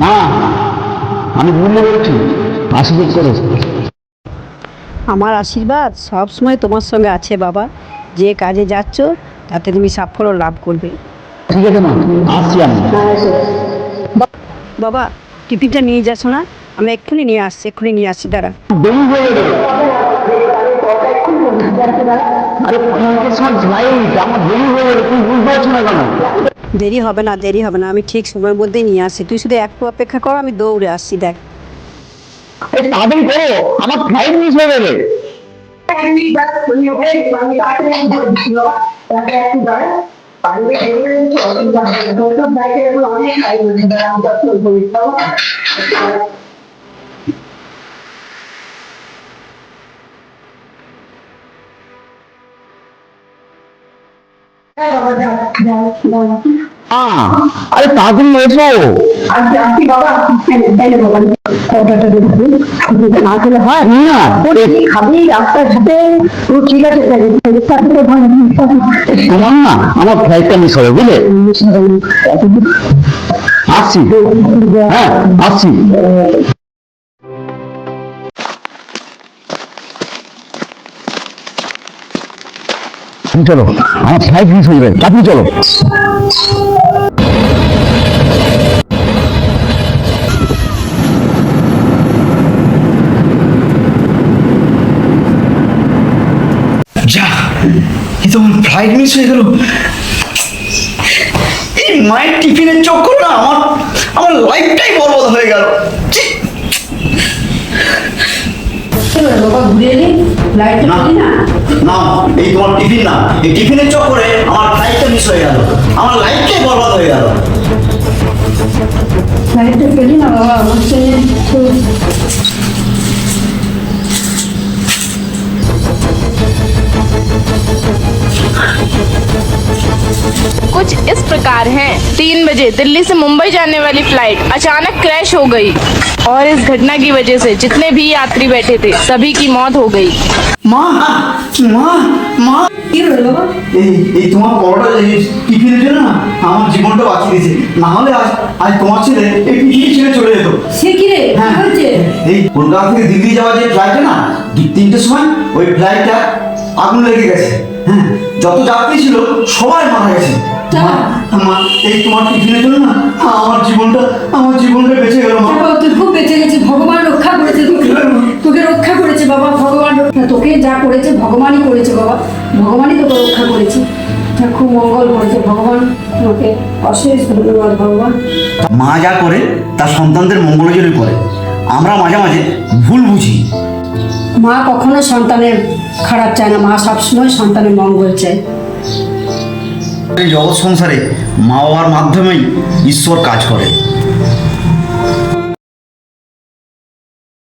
মা, আমি ভুলে বলছি, আশীর্বাদ করো। আমার আশীর্বাদ সব সময় তোমার সঙ্গে আছে বাবা। যে কাজে যাচ্ছ তাতে তুমি সাফল্য লাভ করবে। ঠিক আছে মা, আসছি আমি। বাবা, টিফিনটা নিয়ে যাচ্ছ না? আমি এক্ষুনি নিয়ে আসছি, এক্ষুনি নিয়ে আসছি, দাঁড়া। দেরি হয়ে গেল। আরে 5টার সময় ফ্লাইট, আমার দেরি হয়ে গেল, তুমি বুঝতে পারছো না কেন? দেরি হবে না, দেরি হবে না, আমি ঠিক সময়ের মধ্যেই নিয়ে আসছি। তুই শুধু একটু অপেক্ষা কর, আমি দৌড়ে আসছি, দেখ। তাড়াতাড়ি করো, আমার ফ্লাইট মিস হয়ে যাবে। আরে তাড়াতাড়ি এসো। না খেলে হয় না, খাবি রাস্তার সাথে। ঠিক আছে, তোমার না আমার ফ্লাইটটা মিস হবে, বুঝলে? আসছি, হ্যাঁ আসছি। চলো, আমার ফ্লাইট মিস হয়ে যাবে, তাড়াতাড়ি চলো। যা, এই তো আমার ফ্লাইট মিস হয়ে গেল। এই মায়ের টিফিনের চক্কর না আমার আমার লাইফটাই বরবাদ হয়ে গেল। বাবা ঘুরে এলি, লাইটটা না পেলি না? না, এই তোমার টিফিন না, এই টিফিনের চক্করে আমার ফ্লাইটটা মিস হয়ে গেল, আমার লাইফটাই বরবাদ হয়ে গেল। লাইটটা পেলি না বাবা? আমার कुछ इस प्रकार है। 3 बजे दिल्ली से मुंबई जाने वाली फ्लाइट अचानक क्रैश हो गई और इस घटना की वजह से जितने भी यात्री बैठे थे सभी की मौत हो गई। মা মা মা, কি হলো বাবা? এই এই তোমার পরোটা টিফিনের জন্য না আমার জীবনটা বাঁচিয়ে দিয়েছে, না হলে আজ আজ তোমার ছেলে এই পৃথিবী ছেড়ে চলে যেত। সে কি রে, কি হয়েছে? এই কলকাতা থেকে দিল্লি যাওয়ার যে ফ্লাইটটা না, 3টের সময় ওই ফ্লাইটটা আগুন লেগে গেছে। হ্যাঁ, যত যাত্রী ছিল সবাই মারা গেছে। আমার এই তোমার টিফিনের জন্য না আমার জীবনটা বেঁচে গেল মা। বাবা, তুই খুব বেঁচে গেছিস, ভগবান রক্ষা করেছে তোকে। তোকে রক্ষা করেছে বাবা, ভগবান তোকে যা করেছে ভগবানই করেছে বাবা, ভগবানই তোকে রক্ষা করেছে। খুব মঙ্গল করেছে ভগবান, তোকে অশেষ ধন্যবাদ ভগবান। মা যা করে তার সন্তানদের মঙ্গলের জন্য করে, আমরা মাঝে মাঝে ভুল বুঝি। মা কখনো সন্তানের খারাপ চায় না, মা সবসময় সন্তানের মঙ্গল চায়। এই জগৎ সংসারে মা বাবার মাধ্যমেই ঈশ্বর কাজ করে।